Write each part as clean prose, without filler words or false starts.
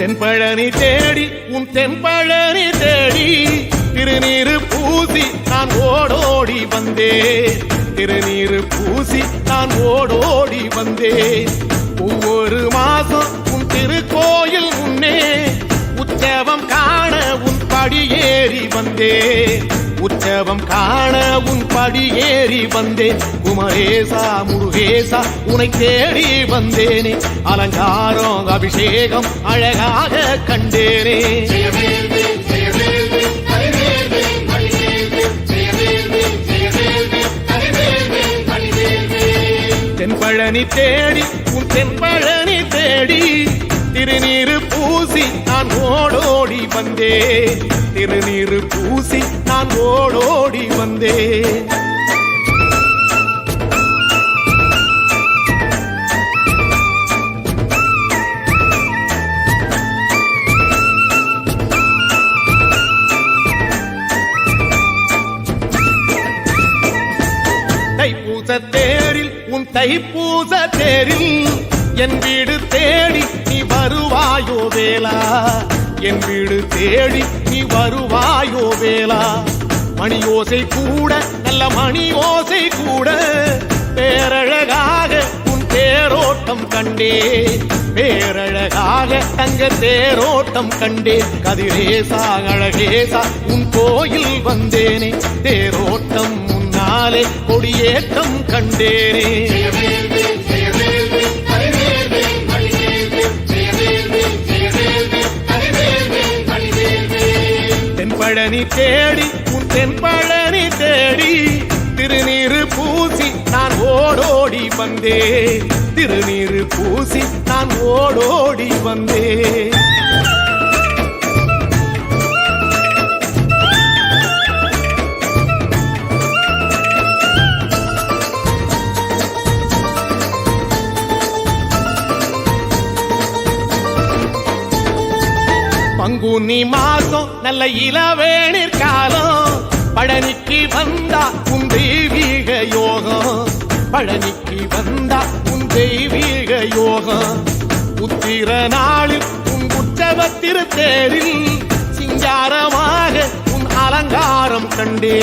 தென்பழனி தேடி உன் தென்பழனி தேடி திருநீரு பூசி நான் ஓடோடி வந்தேன். திருநீரு பூசி நான் ஓடோடி வந்தேன். ஒவ்வொரு மாசம் உன் திருக்கோயில் முன்னே உற்சவம் காண உன் படியேறி வந்தேன். உற்சவம் காண உன் படியேறி வந்தேன். குமரேசா முருகேசா உனை தேடி வந்தேனே. அலங்காரம் அபிஷேகம் அழகாக கண்டேனே. தென்பழனி தேடி உன் தென்பழனி தேடி திருநீரு பூசி நான் ஓடோடி வந்தேன். திருநீரு பூசி நான் ஓடோடி வந்தேன். தைப்பூச தேரில் உன் தைப்பூச தேரில் என் வீடு தேடி நீ வருவாயோ வேளா. என் வீடு தேடி நீ வருவாயோ வேளா. மணியோசை கூட நல்ல மணியோசை கூட பேரழகாக உன் தேரோட்டம் கண்டே. பேரழகாக தங்க தேரோட்டம் கண்டே. கதிரேசா அழகேசா உன் கோயில் வந்தேனே. தேரோட்டம் முன்னாலே கொடியேற்றம் கண்டேனே. தென்பழனி தேடி உன் தென்பழனி தேடி திருநீரு பூசி நான் ஓடோடி வந்தேன். திருநீரு பூசி நான் ஓடோடி வந்தேன். பங்குனி மாசம் நல்ல இளவேணிற் காலம். பழனிக்கு வந்தா உன் தெய்வீக யோகம். பழனிக்கு வந்தா உன் தெய்வீக யோகம். உத்திர நாளில் உன் உற்சவ திருத்தேரில் சிங்காரமாக உன் அலங்காரம் கண்டே.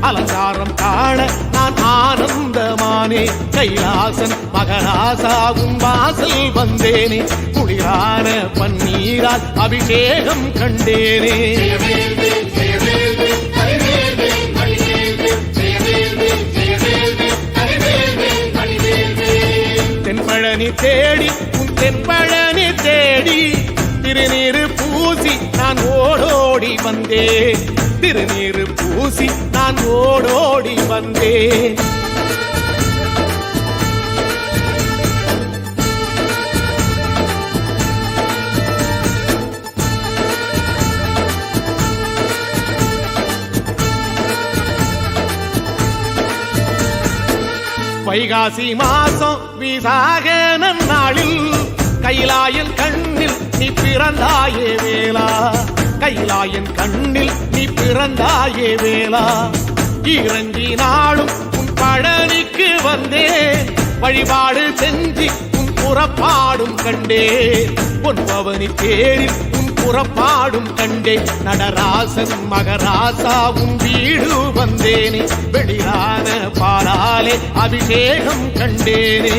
அலங்காரம் காண நான் ஆனந்தமானே. கைலாசன் மகராசா உன் வாசல் வந்தேனே. குளிரான பன்னீரால் அபிஷேகம் கண்டேனே. தென்பழனி தேடி உன் தென்பழனி தேடி திருநீரு பூசி நான் ஓடோடி வந்தேன். திருநீரு பூசி நான் ஓடோடி வந்தேன். வைகாசி மாசம் விசாக நன்னாளில் கைலாயன் கண்ணில் நீ பிறந்தாயே வேளா. கைலாயன் கண்ணில் நீ பிறந்தாயே வேளா. இறங்கி நாளும் உன் பழனிக்கு வந்தேன். வழிபாடு செஞ்சு உன் புறப்பாடும் கண்டே. பொன்பவனி தேரில் உன் புறப்பாடும் கண்டே. நடராசன் மகராசா உன் வீடு வந்தேனே. வெளியான பாலாலே அபிஷேகம் கண்டேனே.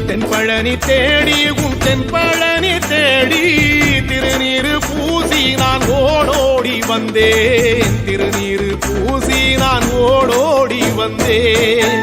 தென்பழனி தேடி உன் தென்பழனி தேடி திருநீரு பூசி நான் ஓடோடி வந்தேன். திருநீரு பூசி நான் ஓடோடி வந்தேன்.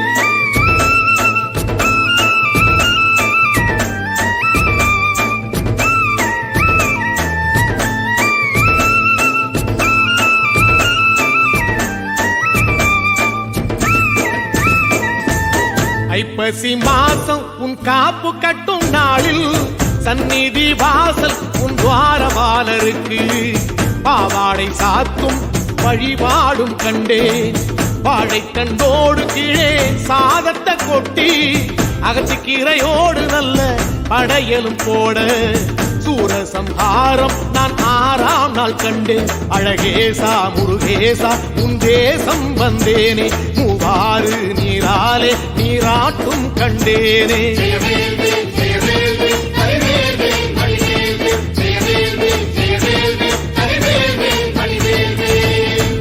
ஐப்பசி மாசம் உன் காப்பு கட்டும் நாளில் சந்நிதி வாசல் உன் துவாரபாலருக்கு பாவாடை சாத்தும் வழிபாடும் கண்டேன். வாழைத்தண்டோடு கீழே சாதத்தை கொட்டி அகச்சிக்கீரையோடு நல்ல படையலும் போட சூரசம்ஹாரம் நான் 6ஆம் நாள் கண்டேன். அழகேசா முருகேசா உன் தேசம் வந்தேனே. ஆறு நீராலே நீராட்டும் கண்டேனே.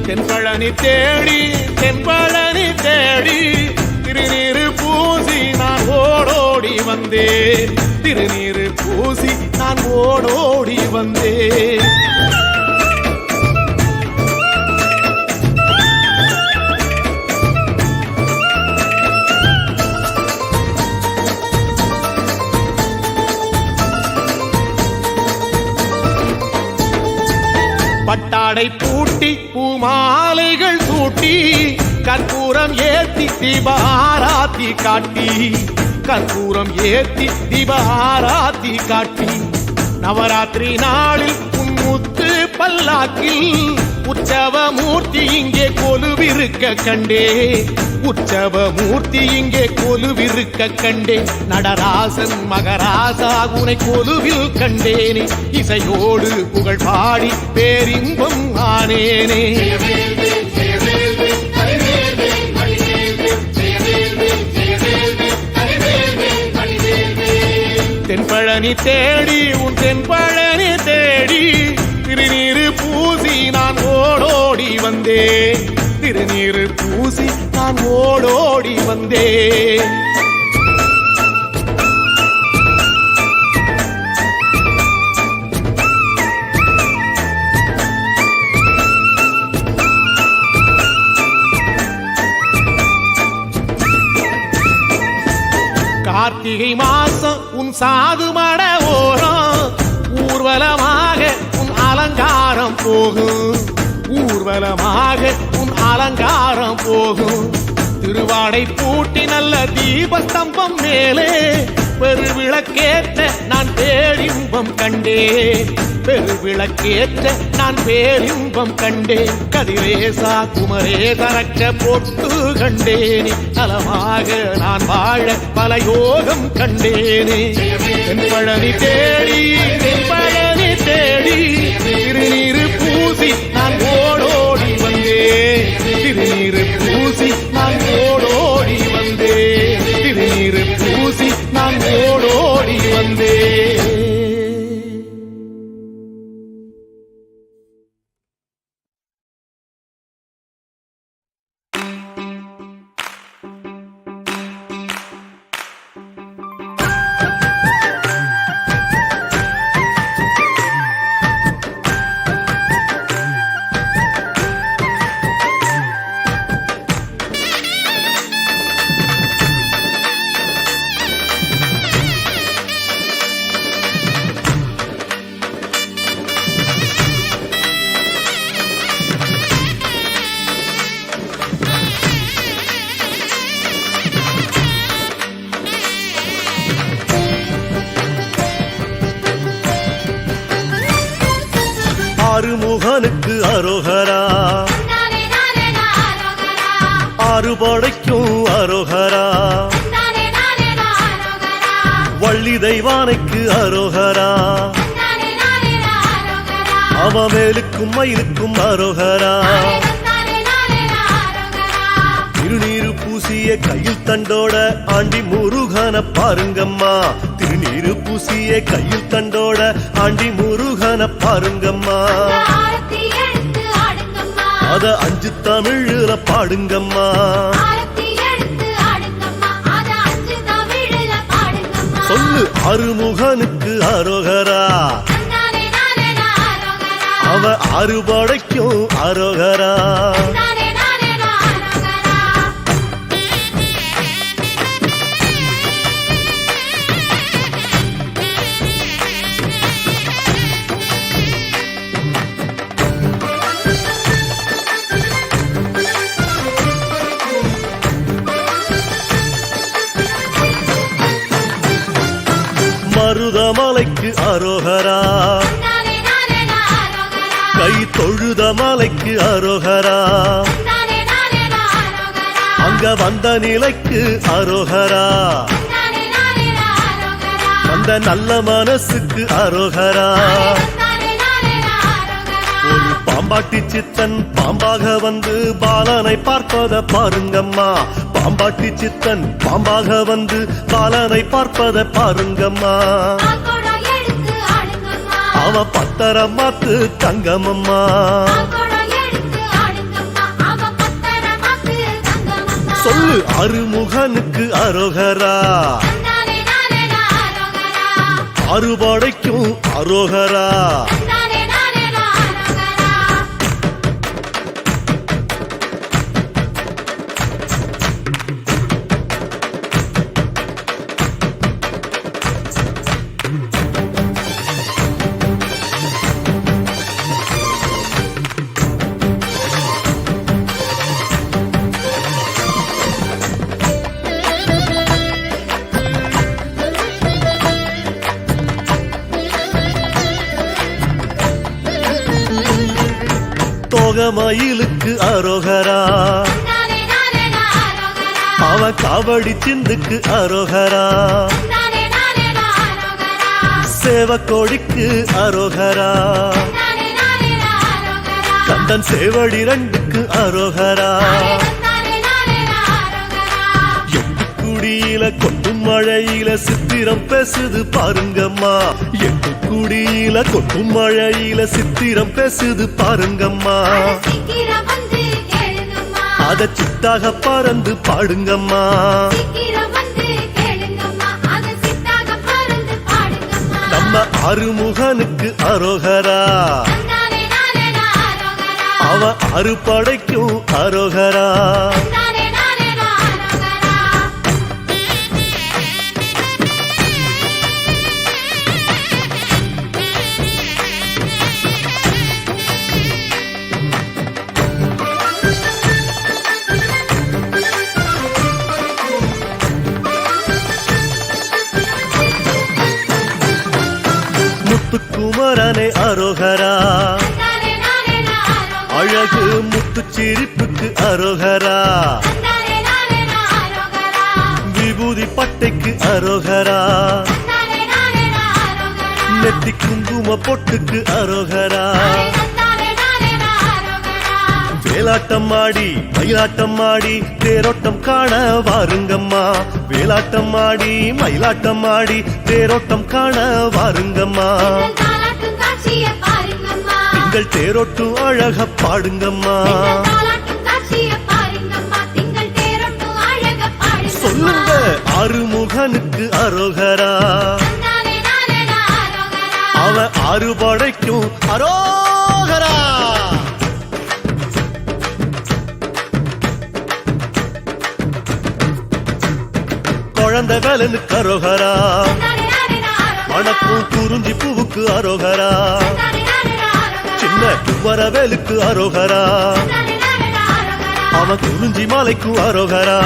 தென்பழனி தேடி தென்பழனி தேடி திருநீரு பூசி நான் ஓடோடி வந்தேன். திருநீரு பூசி நான் ஓடோடி வந்தேன். பட்டாடை பூட்டி பூமாலைகள் சூட்டி கற்பூரம் ஏத்தி தீபாராத்தி காட்டி கற்பூரம் ஏத்தி தீபாராத்தி காட்டி நவராத்திரி நாளில் முத்து பல்லாக்கில் உற்சவ மூர்த்தி இங்கே கொலுவிருக்க கண்டே. உற்சவ மூர்த்தி இங்கே கொலுவிருக்க கண்டே. நடராசன் மகராசா உனை கொலுவில் கண்டேனே. இசையோடு புகழ் பாடி பேரின்பம் ஆனேனே. தென்பழனி தேடி உன் தென்பழனி தேடி திருநீரு பூசி நான் ஓடோடி வந்தேன். திருநீரு பூசி நான் ஓடோடி வந்தேன். கார்த்திகை மாசம் உன் சாது மட ஓரம் ஊர்வலமாக உன் அலங்காரம் போகும். ஊர்வலமாக உன் அலங்காரம் போகும். திருவாடை பூட்டி நல்ல தீபஸ்தம்பம் மேலே பெருவிளக்கேற்ற நான் பேரின்பம் கண்டேன். பெருவிளக்கேற்ற நான் பேரின்பம் கண்டேன். கதிரேசா குமரேசரக்க பொட்டு கண்டேனே. நலமாக நான் வாழ பல யோகம் கண்டேனே. தென்பழனி தேடி தென்பழனி தேடி திருநீரு பூசி நான் ஓடோடி வந்தேன். திருநீரு பூசி நான் ஓடோடி வந்தேன். திருநீரு பூசி நான் ஓடோடி வந்தேன். ஆறுமுகனுக்கு அரோகரா. ஆறுபடைக்கும் அரோகரா. வள்ளி தெய்வானைக்கு அரோகரா. அவமேலுக்கும் மயிலுக்கும் அரோகரா. திருநீரு பூசிய கையில் தண்டோட ஆண்டி முருகன பாருங்கம்மா. திருநீரு பூசிய கையில் தண்டோட ஆண்டி முருகன பாருங்கம்மா. அத 5 தமிழ்ல பாடுங்கம்மா. சொல்லு ஆறுமுகனுக்கு அரோகரா. அவ ஆறுபடைக்கும் அரோகரா. மருதமலைக்கு அரோகரா. கை தொழுத மலைக்கு அரோகரா. அங்க வந்த நிலைக்கு அரோகரா. அந்த நல்ல மனசுக்கு அரோகரா. ஒரு பாம்பா பாம்பாட்டி சித்தன் பாம்பாக வந்து பாலனை பார்ப்பத பாருங்கம்மா பாம்பாட்டி சித்தன் பாம்பாக வந்து பாலனை பார்ப்பத பாருங்கம்மா அவ பத்தரமாத்து தங்கமம்மா சொல்லு அருமுகனுக்கு அரோகரா அறுபடைக்கும் அரோகரா மயிலுக்கு அரோகரா அவ காவடி சிந்துக்கு அரோகரா சேவக்கோடிக்கு அரோகரா கந்தன் சேவடி ரெண்டுக்கு அரோகரா குடியில கொட்டும் மழையில சித்திரம் பேசுது பாருங்கம்மா எட்டு குடியில கொட்டும் மழையில சித்திரம் பேசுது பாருங்கம்மா அத சித்தாக பறந்து பாடுங்கம்மா நம்ம அருமுகனுக்கு அரோகரா அவ அறுபடைக்கும் அரோகரா குமரனே அரோகரா அழகு முத்து சிரிப்புக்கு அரோகரா விபூதி பட்டைக்கு அரோகரா நெத்தி குங்கும பொட்டுக்கு அரோகரா வேலாட்டம் ஆடி மயிலாட்டம் ஆடி தேரோட்டம் காண வாருங்கம்மா வேலாட்டம் ஆடி மயிலாட்டம் ஆடி தேரோட்டம் காண வாருங்கம்மா திங்கள் தேரோட்டும் அழக பாடுங்கம்மா சொல்லுங்க அருமுகனுக்கு அரோகரா அவ அறுபடைக்கும் அரோகரா குழந்தை வேலனுக்கு அரோகரா வணக்கம் குறிஞ்சி பூவுக்கு அரோகரா சின்ன குமரவேலுக்கு அரோகரா அவன் குறிஞ்சி மாலைக்கு அரோகரா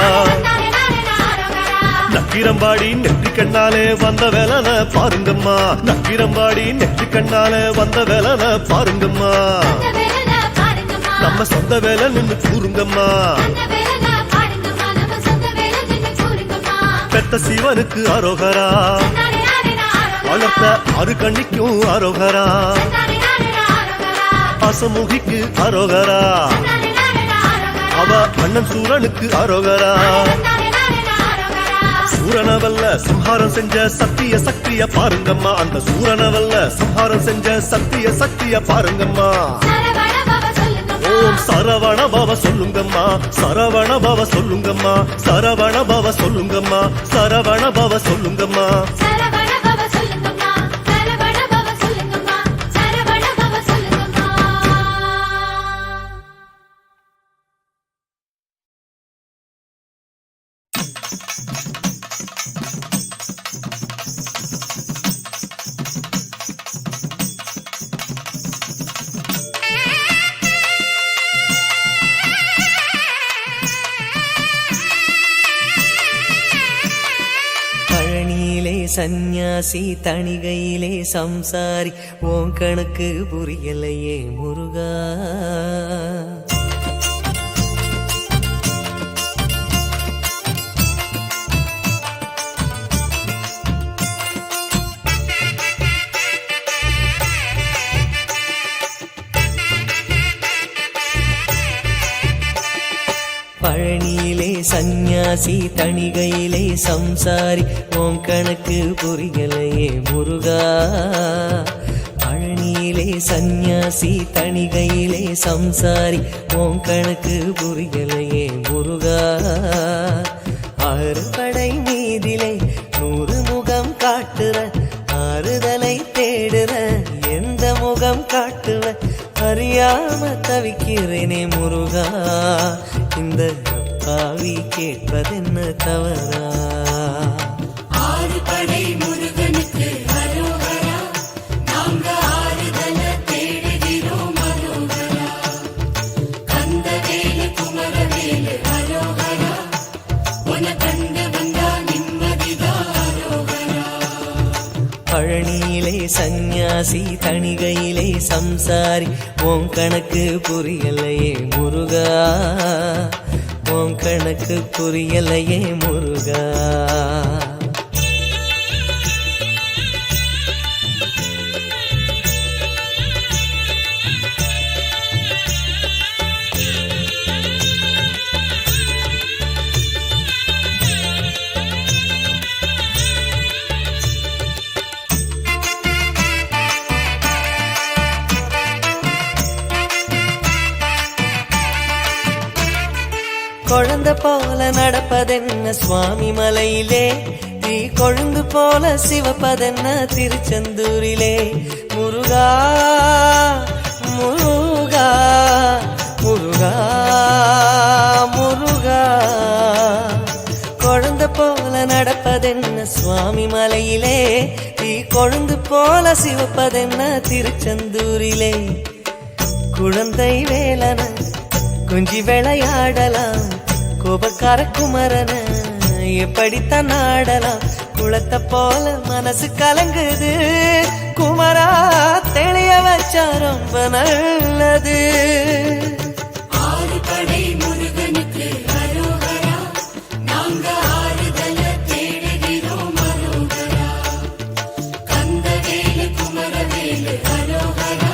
நக்கிரம்பாடி நெற்றி கண்ணாலே வந்த வேலன பாருங்கம்மா நக்கிரம்பாடி நெற்றி கண்ணாலே வந்த வேலன பாருங்கம்மா நம்ம சொந்த வேலை நின்று கூறுங்கம்மா பெத்த சிவனுக்கு அரோகரா வளர்த்த அரு கண்ணிக்கும் அரோகரா அசமுகிக்கு அரோகரா அவ அண்ணன் சூரனுக்கு அரோகரா சூரனவல்ல சம்ஹாரம் செஞ்ச சத்திய சக்திய பாருங்கம்மா அந்த சூரனவல்ல சம்ஹாரம் செஞ்ச சத்திய சக்திய பாருங்கம்மா ஓம் சரவண பவ சொல்லுங்கம்மா சரவண பவ சொல்லுங்கம்மா சரவண பவ சொல்லுங்கம்மா சரவண பவ சொல்லுங்கம்மா சந்நியாசி தணிகையிலே சம்சாரி ஓம் கணக்கு புரியலையே முருகா பழனியிலே சந்நியாசி தணிகையிலே சம்சாரி உன் கணக்கு புரியலையே முருகா பழனியிலே சந்நியாசி தணிகையிலே சம்சாரி உன் கணக்கு புரியலையே முருகா ஆறுபடை மீதிலே 100 முகம் காட்டுற ஆறுதலை தேடுற எந்த முகம் காட்டுவ அறியாம தவிக்கிறேனே முருகா இந்த அப்பாவி கேட்பதென்ன தவறா ஆறுபடை முருகனுக்கு அரோகரா நாங்க ஆறுதல தேடுகிறோம் அரோகரா கந்தவேலு குமரவேலு அரோகரா உன கண்டு வந்தா நிம்மதிதான் அரோகரா பழனியிலே சந்நியாசி தணிகையிலே சம்சாரி உன் கணக்கு புரியலையே முருகா உன் கணக்கு புரியலையே முருகா குழந்தை போல நடப்பதென்ன சுவாமி மலையிலே நீ கொழுந்து போல சிவப்பதென்ன திருச்செந்தூரிலே முருகா முருகா முருகா முருகா குழந்தை போல நடப்பதென்ன சுவாமி மலையிலே நீ கொழுந்து போல சிவப்பதென்ன திருச்செந்தூரிலே குழந்தை வேலன கொஞ்சி விளையாடலாம் கோபக்கார குமரன எப்படித்தான் ஆடலாம் குளத்தை போல மனசு கலங்குது குமரா தெளிய வச்சா ரொம்ப நல்லது ஆறுபடை முருகனுக்கு அரோகரா நாங்க ஆறுதல தேடுகிறோம் அரோகரா கந்தவேலு குமரவேலு அரோகரா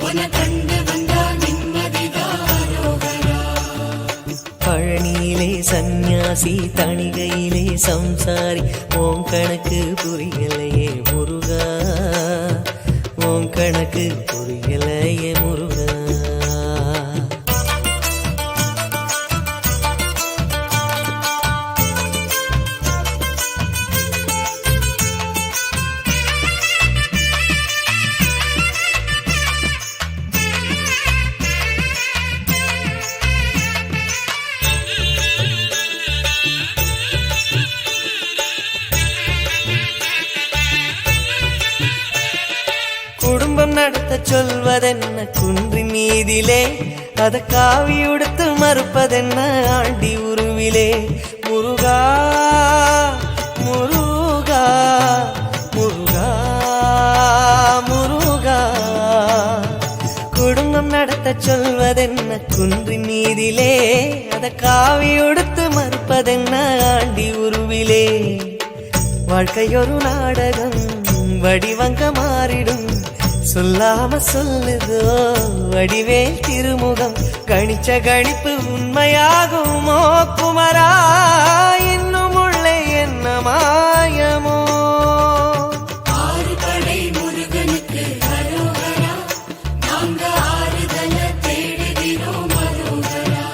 உன கண்டு வந்தா நிம்மதிதான் அரோகரா பழனியிலே சந்நியாசி தணிகையிலே சம்சாரி உன் கணக்கு புரியலையே முருகா உன் கணக்கு புரியலையே முருகா குடும்பம் நடத்த சொல்வதென்ன குன்றின் மீதிலே அத காவி உடுத்து மறுப்பதென்ன ஆண்டி உருவிலே முருகா முருகா முருகா முருகா குடும்பம் நடத்த சொல்வதென்ன குன்றின் மீதிலே அத காவி உடுத்து மறுப்பதென்ன ஆண்டி உருவிலே வாழ்க்கையொரு நாடகம் வடிவங்க மாறிடும் சொல்லாம சொல்லுதோ வடிவேல் திருமுகம் கணிச்ச கணிப்பு உண்மையாகுமோ குமரா இன்னும் உள்ளே என்ன மாயமோ ஆறுபடை முருகனுக்கு அரோகரா நாங்க ஆறுதல தேடுகிறோம் அரோகரா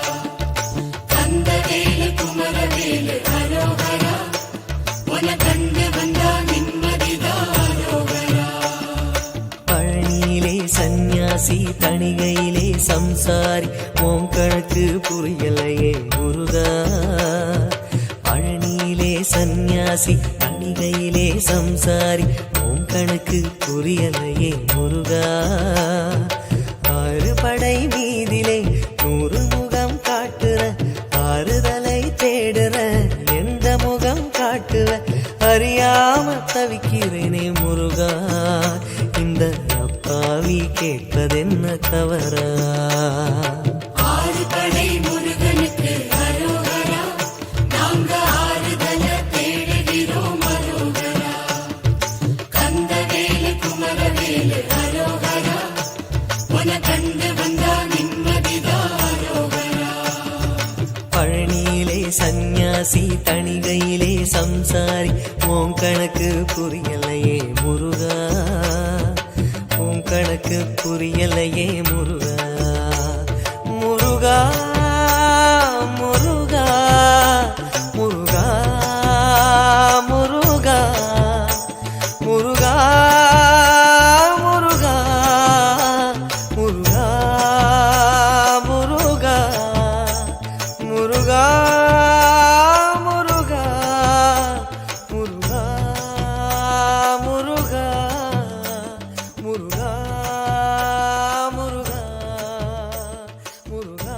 கந்தவேலு குமரவேலு அரோகரா உன கண்டு வந்தா நிம்மதிதான் அரோகரா பழனியிலே சந்நியாசி தணிகையிலே சம்சாரி உன் கணக்கு புரியலையே முருகா பழனியிலே சந்நியாசி தணிகையிலே சம்சாரி உன் கணக்கு புரியலையே முருகா ஆறுபடை மீதிலே 100 முகம் காட்டுற ஆறுதலை தேடுற எந்த முகம் காட்டுவ அறியாம தவிக்கிறேனே முருகா இந்த அப்பாவி கேட்பதென்ன தவறா ஆறுபடை முருகனுக்கு அரோகரா நாங்க ஆறுதல தேடுகிறோம் அரோகரா கந்தவேலு குமரவேலு அரோகரா உன கண்டு வந்தா நிம்மதிதான் அரோகரா சன்னாசி தணிகையிலே சம்சாரி உன் கணக்கு புரியலையே முருகா, உன் கணக்கு புரியலையே முருகா. முருகா முருகா முருகா முருகா முருகா முருகா முருகா முருகா முருகா முருகா முருகா முருகா முருகா முருகா முருகா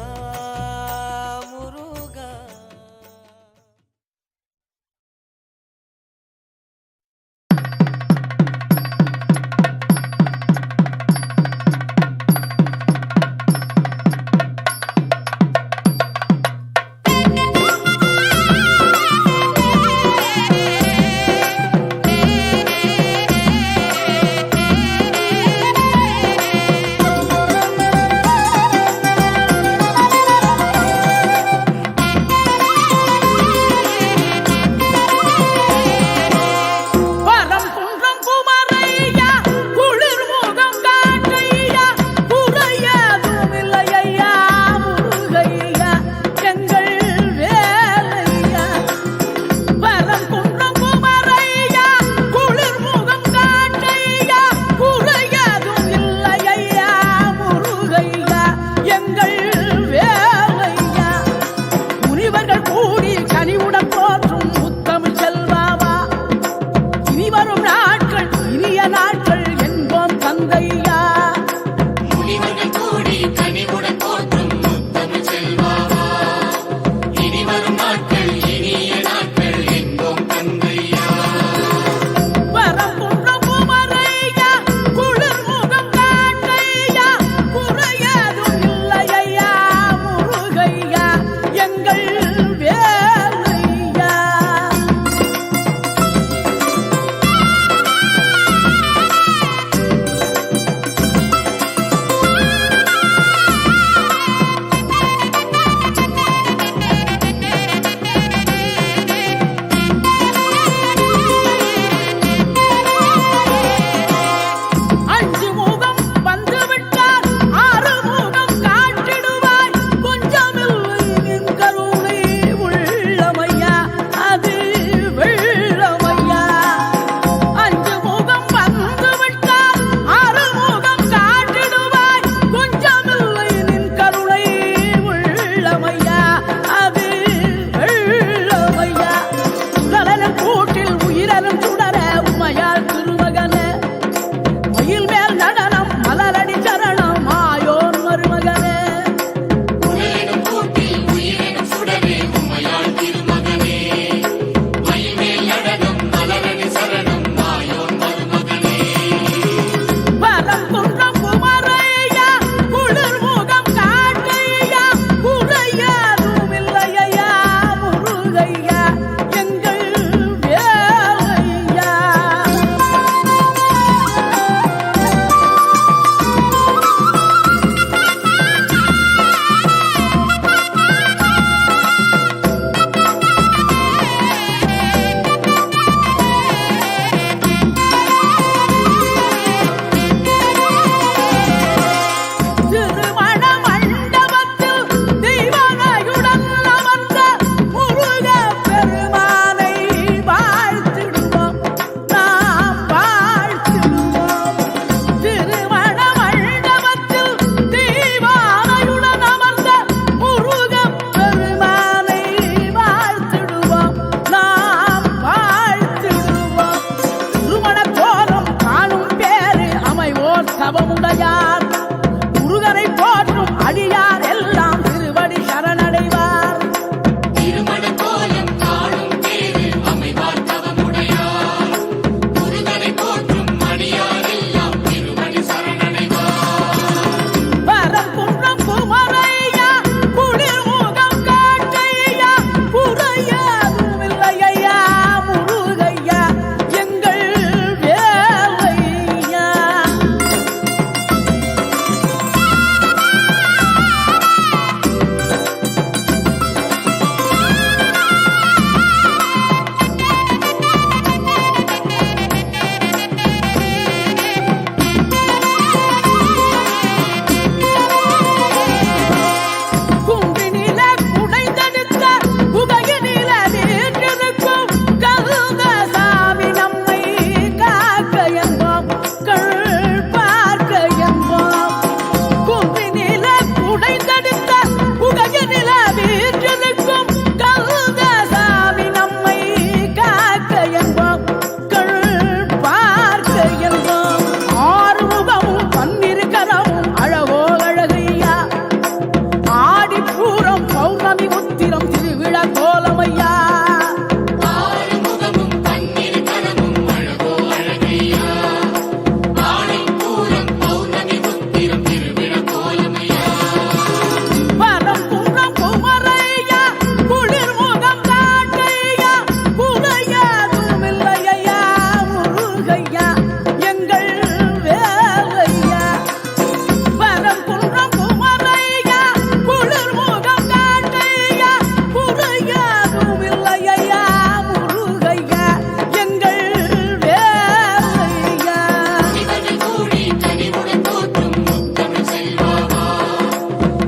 குமரன் குன்றம் குமரையா குளிர் முகம் காட்டையா குறையாதும் இல்லையா முருகையா எங்கள் வேலையா இவர்கள் கூடி கனிவுடன் போற்றும் முத்தமிழ் செல்வாவா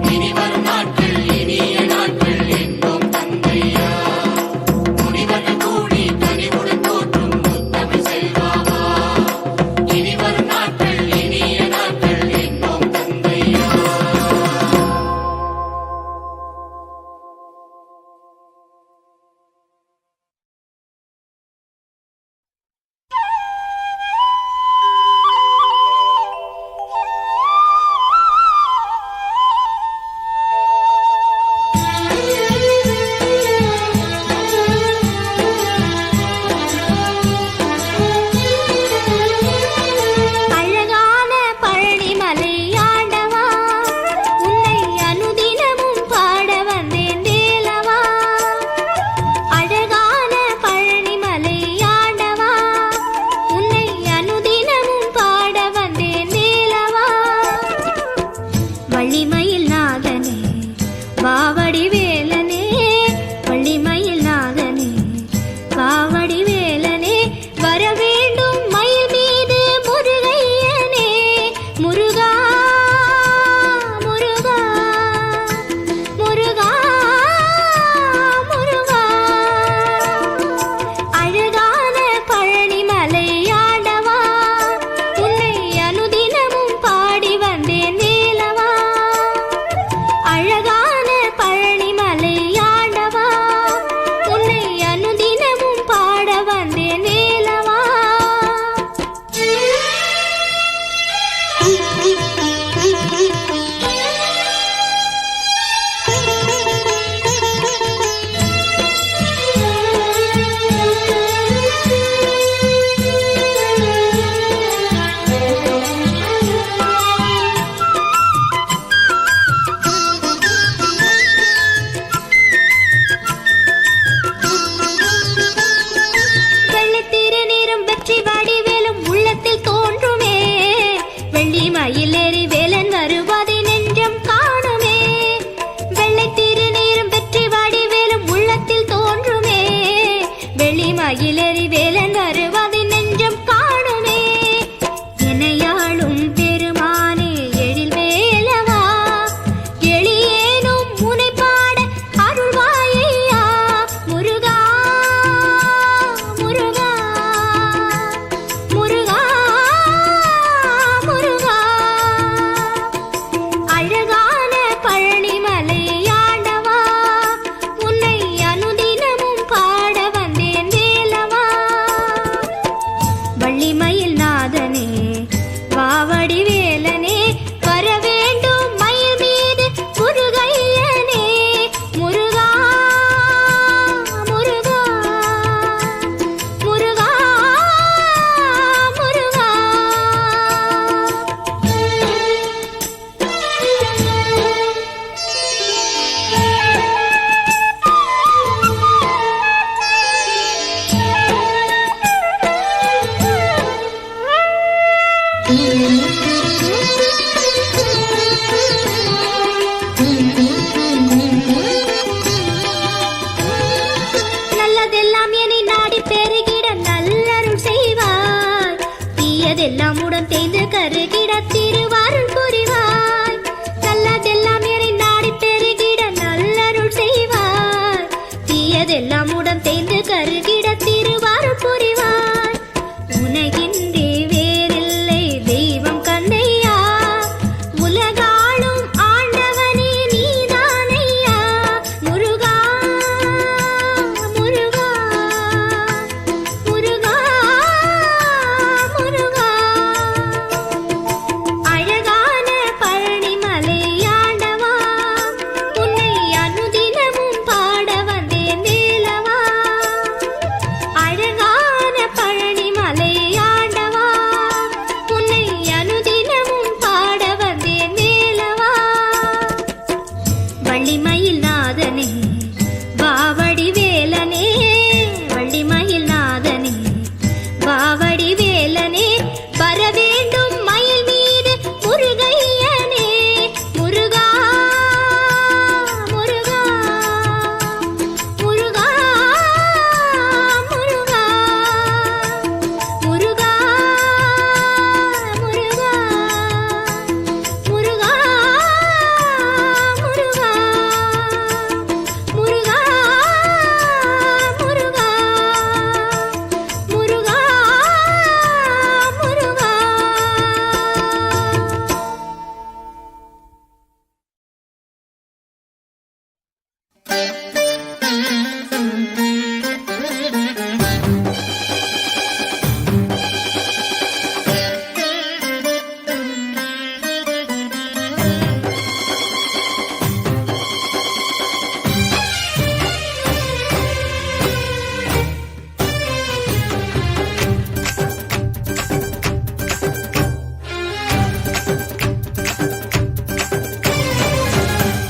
இனி வரும் நாட்கள் இனிய நாட்கள் என்போம் தந்தையா முனிவர்கள் கூடி கனிவுடன் போற்றும் முத்தமிழ் செல்வாவா இனி வரும் நாட்கள் இனிய நாட்கள் என்போம் தந்தையா அழகான பழனிமலை ஆண்டவா உன்னை அனுதினமும் பாட வந்தேன் வேலவா அழகான பழனிமலை ஆண்டவா உன்னை அனுதினமும் பாட வந்தேன் வேலவா வள்ளிமயில் நாதனே வாவடி வேலனே வள்ளிமயில் நாதனே காவடி வேலனே வர வேண்டும் மயில் மீது முருகையனே முருகா முருகா முருகா முருகா அழகான பழனிமலை ஆண்டவா உன்னை அனுதினமும் பாடி வந்தேன் வேலவா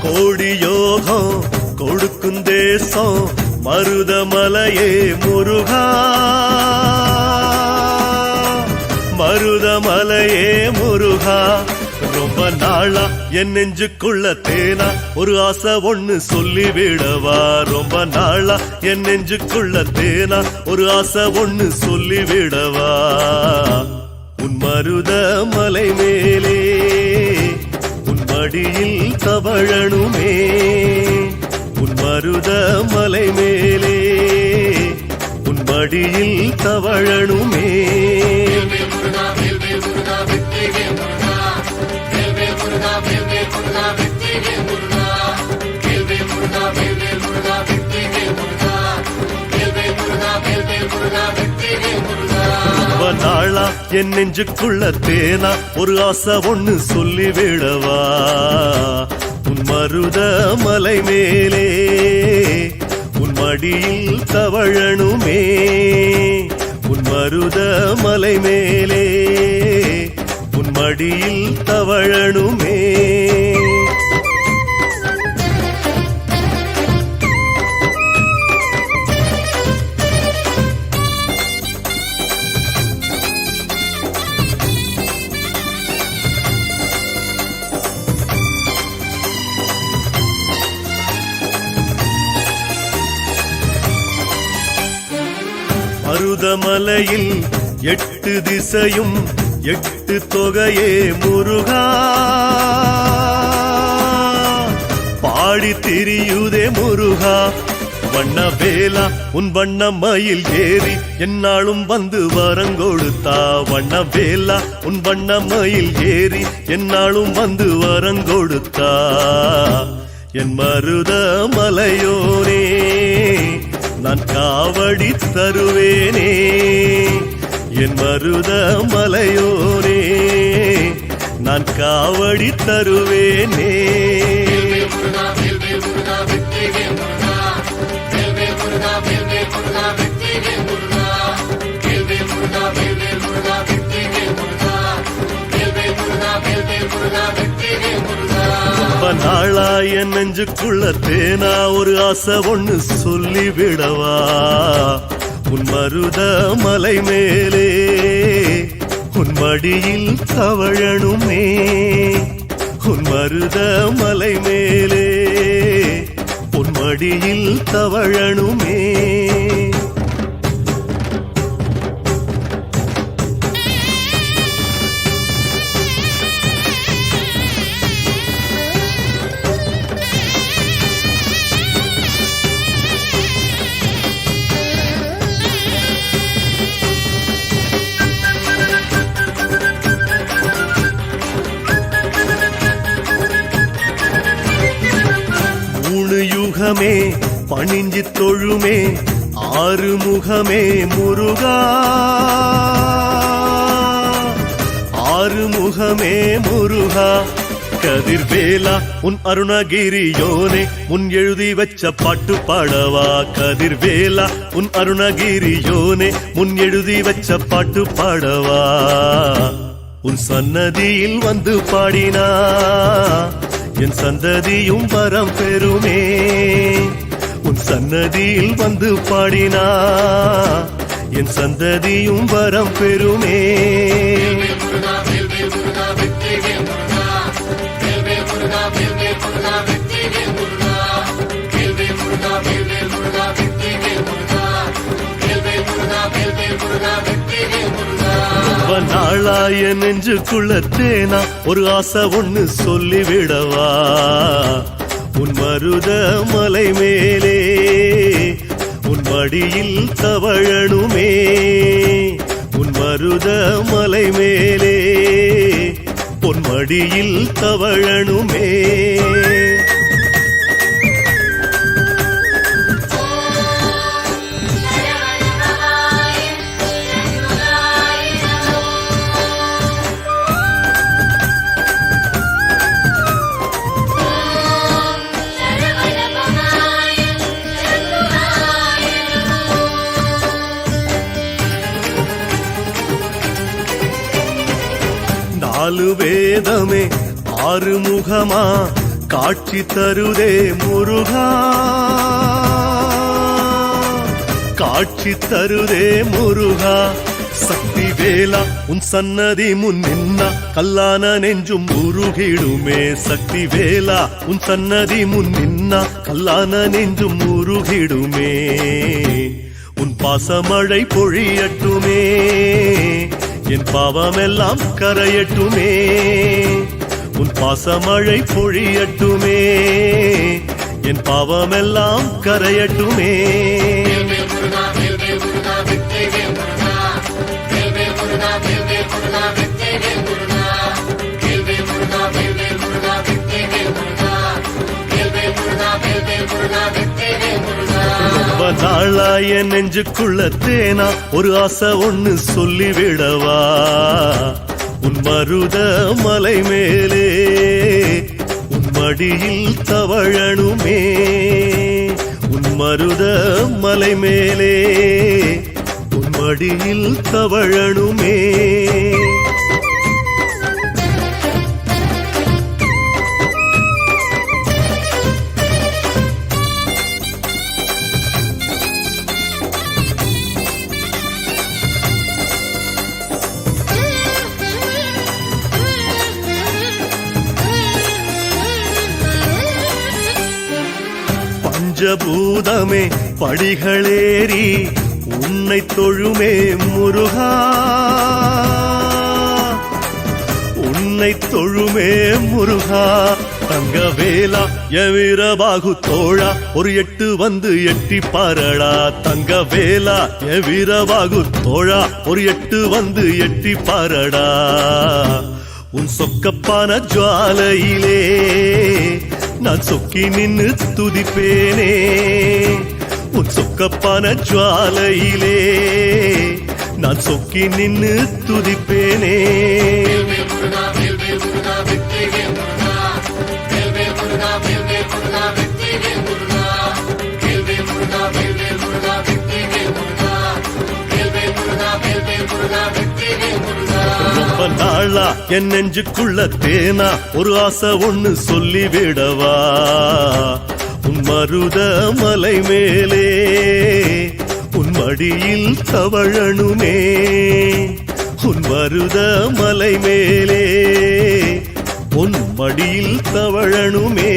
கோடி யோகம் கொடுக்கும் தேசம் மருதமலையே முருகா, மருதமலையே முருகா. ரொம்ப நாளா என் நெஞ்சுக்குள்ள தேனா ஒரு ஆசை ஒண்ணு சொல்லிவிடவா. ரொம்ப நாளா என் நெஞ்சுக்குள்ள தேனா ஒரு ஆசை ஒண்ணு சொல்லிவிடவா. உன் மருதமலை மேலே உன் மடியில் தவழணுமே, உன் மருதமலை மேலே உன் மடியில் தவழணுமே. ரொம்ப நாளா என் நெஞ்சுக்குள்ள தேனா ஒரு ஆசை ஒண்ணு சொல்லிவிடவா. உன் மருதமலை மேலே உன் மடியில் தவழணுமே, உன் மருதமலை மேலே உன் மடியில் தவழணுமே. மருதமலையில் 8 திசையும் 8 தொகையே முருகா, பாடி திரியுதே முருகா. வண்ண வேலா உன் வண்ண மயில் ஏறி என்னாலும் வந்து வரங்கொடுத்தா. வண்ண வேலா உன் வண்ண மயில் ஏறி என்னாலும் வந்து வரங்கொடுத்தா. என் மருதமலையோனே நான் காவடி தருவேனே, என் மருதமலையோனே நான் காவடி தருவேனே. ரொம்ப நாளா என் நெஞ்சுக்குள்ள தேனா ஒரு ஆசை ஒண்ணு சொல்லிவிடவா. உன் மருதமலை மேலே உன் மடியில் தவழணுமே, உன் மருதமலை மேலே உன் மடியில் தவழணுமே. யுகமே பணிஞ்சி தொழுமே ஆறுமுகமே முருகா, ஆறுமுகமே முருகா. கதிர்வேலா உன் அருணகிரியோனே முன் எழுதி வச்ச பாட்டு பாடவா. கதிர்வேலா உன் அருணகிரியோனே முன் எழுதி வச்ச பாட்டு பாடவா. உன் சன்னதியில் வந்து பாடினா என் சந்ததியும் வரம் பெறுமே, உன் சன்னதியில் வந்து பாடினா என் சந்ததியும் வரம் பெறுமே. ரொம்ப நாளா என் நெஞ்சுக்குள்ள தேனா ஒரு ஆசை ஒண்ணு சொல்லிவிடவா. உன் மருதமலை மேலே உன் மடியில் தவழணுமே, உன் மருதமலை மேலே உன் மடியில் தவழணுமே. நாலு வேதமே ஆறுமுகமா காட்சி தருதே முருகா, காட்சி தருதே முருகா. சக்தி வேலா உன் சன்னதி முன் நின்னா கல்லான நெஞ்சும் உருகிடுமே. சக்தி வேலா உன் சன்னதி முன் நின்னா கல்லான நெஞ்சும் உருகிடுமே. உன் பாசமழை பொழியட்டுமே, என் பாவமெல்லாம் கரையட்டுமே. உன் பாசமழை பொழியட்டுமே, என் பாவமெல்லாம் கரையட்டுமே. ரொம்ப நாளா என் நெஞ்சுக்குள்ள தேனா ஒரு ஆசை ஒண்ணு சொல்லிவிடவா. உன் மருத மலை மேலே உன் மடியில் தவழணுமே. உன் மருத மலை மேலே உன் மடியில் தவழணுமே. பஞ்சபூதமே படிகளேறி உன்னை தொழுமே முருகா, உன்னை தொழுமே முருகா. தங்கவேலா எவீரபாகு தோழா ஒரு எட்டு வந்து எட்டி பாரடா. தங்கவேலா எவீரபாகு தோழா ஒரு எட்டு வந்து எட்டி பாரடா. உன் சொக்கப்பான ஜுவாலையிலே நான் சொக்கி நின்னு துதிப்பேனே. உன் சொக்கப்பான ஜுவாலையிலே நான் சொக்கி நின்னு துதிப்பேனே. ரொம்ப நாளா என் நெஞ்சுக்குள்ள தேனா ஒரு ஆசை ஒண்ணு சொல்லிவிடவா. உன் மருத மலை மேலே உன் மடியில் தவழணுமே. உன் மருத மலை மேலே உன் மடியில் தவழணுமே.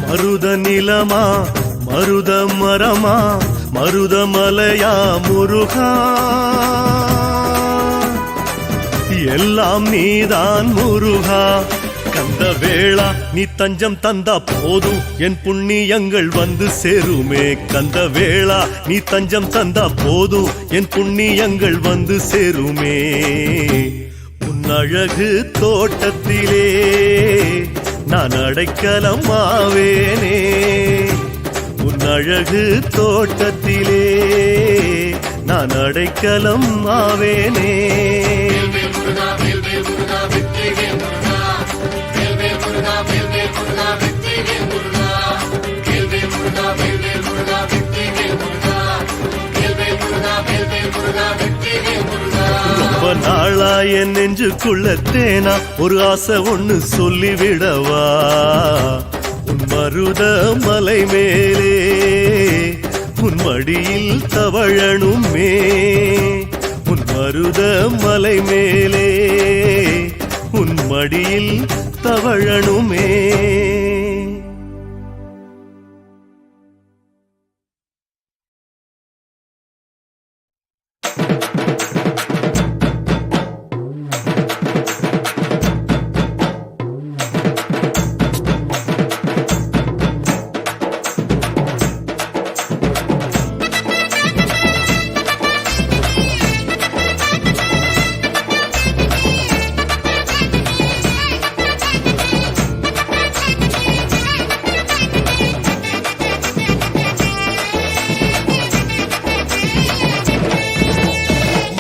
மருத நிலமா மருத மரமா மருத மலையா முருகா, எல்லாம் நீதான் முருகா. கந்த வேளா நீ தஞ்சம் தந்தா போதும் என் புண்ணியங்கள் வந்து சேருமே. கந்த வேளா நீ தஞ்சம் தந்தா போதும் என் புண்ணியங்கள் வந்து சேருமே. உன் அழகு தோட்டத்திலே நான் அடைக்கலம் ஆவேனே. உன் அழகு தோட்டத்திலே நான் அடைக்கலம் ஆவேனே. ரொம்ப நாளா என் நெஞ்சுக்குள்ள தேனா ஒரு ஆசை ஒண்ணு சொல்லிவிடவா. உன் மருத மலை மேலே உன் மடியில் தவழணுமே. உன் மருத மலை மேலே உன் மடியில் தவழணுமே.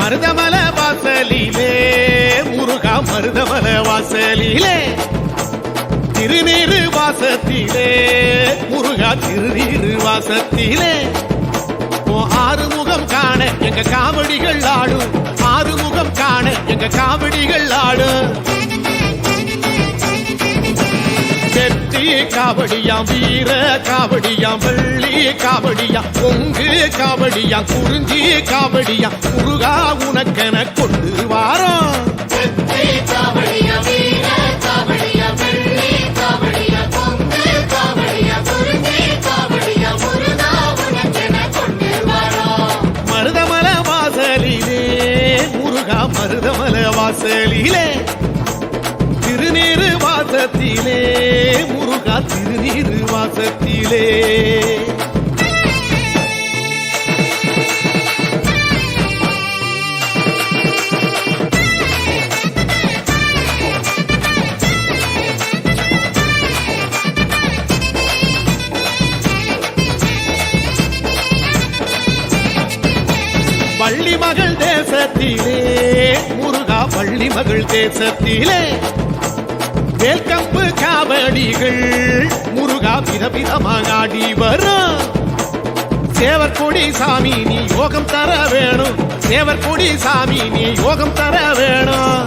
மருதமல வாசலிலே முருகா மருதமல வாசலிலே திருநீரு வாசத்திலே முருகா திருநீரு வாசத்திலே ஆறுமுகம் காண எங்க காவடிகள் ஆடும் ஆறுமுகம் காண எங்க காவடிகள் ஆடும் வெற்றி காவடியாம் வீர காவடியாம் வெள்ளி காவடியாம் பொங்கு காவடியாம் குறிஞ்சி காவடியாம் முருகா உனக்கென கொண்டு வாரோம் மருதமல வாசலிலே முருகா மருதமல வாசலிலே திருநீரு வாசத்திலே முருகா திருநீரு வாசத்திலே வள்ளி மகள் தேசத்திலே முருகா வள்ளி மகள் தேசத்திலே வேல்கம்பு காவடிகள் முருகா விதவிதமாக ஆடி வரும் சேவற்கொடி சாமி நீ யோகம் தர வேணும் சேவற்கொடி சாமி நீ யோகம் தர வேணும்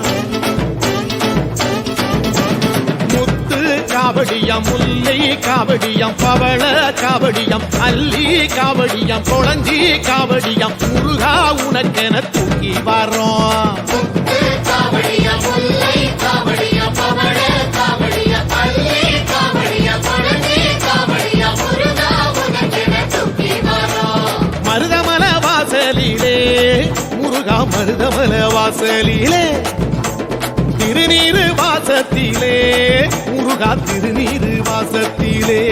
முத்து காவடியம் முல்லை காவடியம் பவள காவடியம் அல்லி காவடியம் கொளஞ்சி காவடியம் முருகா உனக்கென தூக்கி வரோம் மருதமல வாசலிலே முருகா மருதமல வாசலிலே திருநீரு வாசத்திலே முருகா திருநீரு வாசத்திலே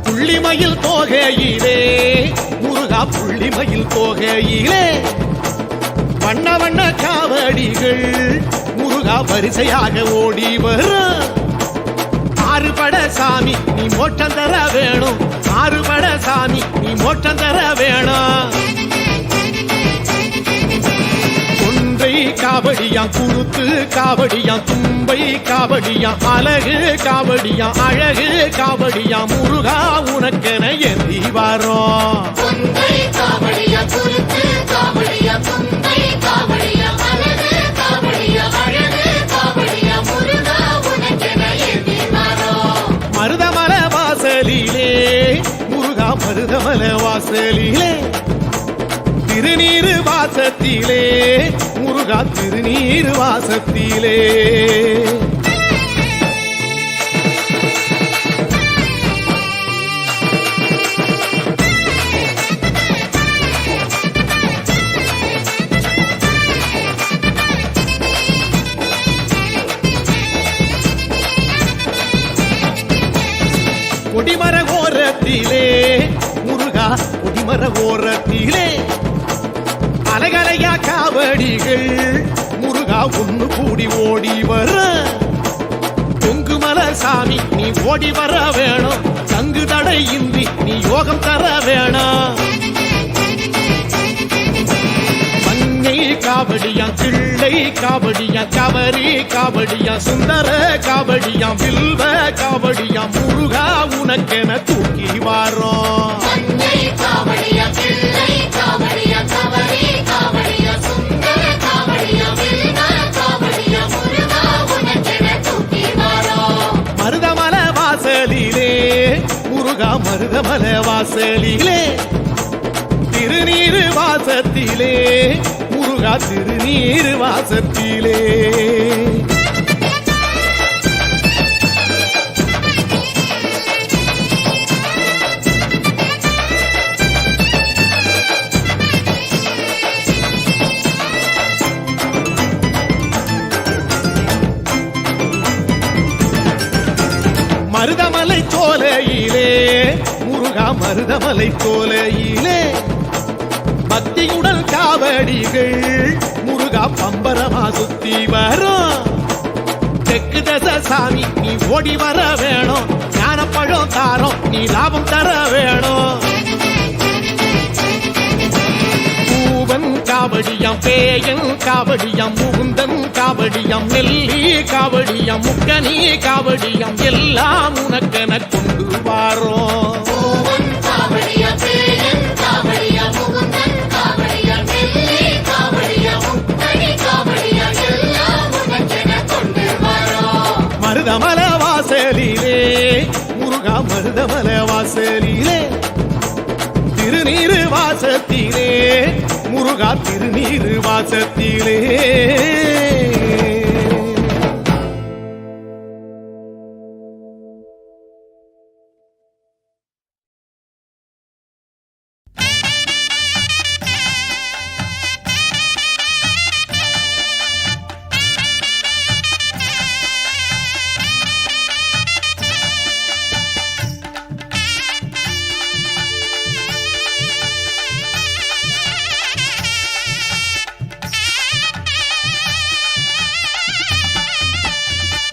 புள்ளிமயில் தோகையிலே முருகா புள்ளிமயில் தோகையிலே வண்ண வண்ண காவடிகள் முருகா வரிசையாக ஓடி வரும் ஆறுபட சாமி நீ மோட்டம் தர வேணும் ஆறுபட சாமி நீ மோட்டம் தர வேணும் கொன்றை காவடியாம் குருத்து காவடியாம் தும்பை காவடியாம் அழகு காவடியாம் அழகு காவடியாம் முருகா உனக்கென ஏந்தி வரோம் மருதமல வாசலிலே முருகா மருதமல வாசலிலே திருநீரு வாசத்திலே முருகா திருநீரு வாசத்திலே கொடிமர ஓரத்திலே முருகா கொடிமர ஓரத்திலே அலகலையா காவடிகள் முருகா ஒண்ணு கூடி ஓடி வர பொங்குமல சாமி நீ ஓடி வர வேணும் தங்கு தடை இன்றி நீ யோகம் தர வேணும் மங்கை காவடியாம் கிள்ளை காவடியாம் கவரி காவடியாம் சுந்தர காவடியாம் வில்வ காவடியாம் முருகா உனக்கென தூக்கி வாரோம் மருதமல வாசலிலே முருகா மருதமல வாசலிலே திருநீரு வாசத்திலே முருகா திருநீரு வாசத்திலே மருதமலை சோலையிலே முருகா மருதமலை சோலையிலே பக்தியுடன் காவடிகள் முருகா பம்பரமா சுத்தி வரும் தெற்கு தச சாமி நீ ஓடி வர வேணும் ஞானப்பழம் தாரம் நீ லாபம் தர வேணும் பூவன் காவடியாம் பேயன் காவடியாம் முகுந்தன் காவடியாம் நெல்லி காவடியாம் முக்கனி காவடியாம் எல்லாம் உனக்கென கொண்டு வாரோம் பூவன் காவடியா பேயன் காவடியா முகுந்தன் காவடியா நெல்லி காவடியா முக்கனி காவடியா எல்லாம் உனக்கென கொண்டு வரோம் மருதமல வாசலிலே முருகா மருதமல வாசலிலே திருநீரு வாசத்திலே முருகா திருநீரு வாசத்திலே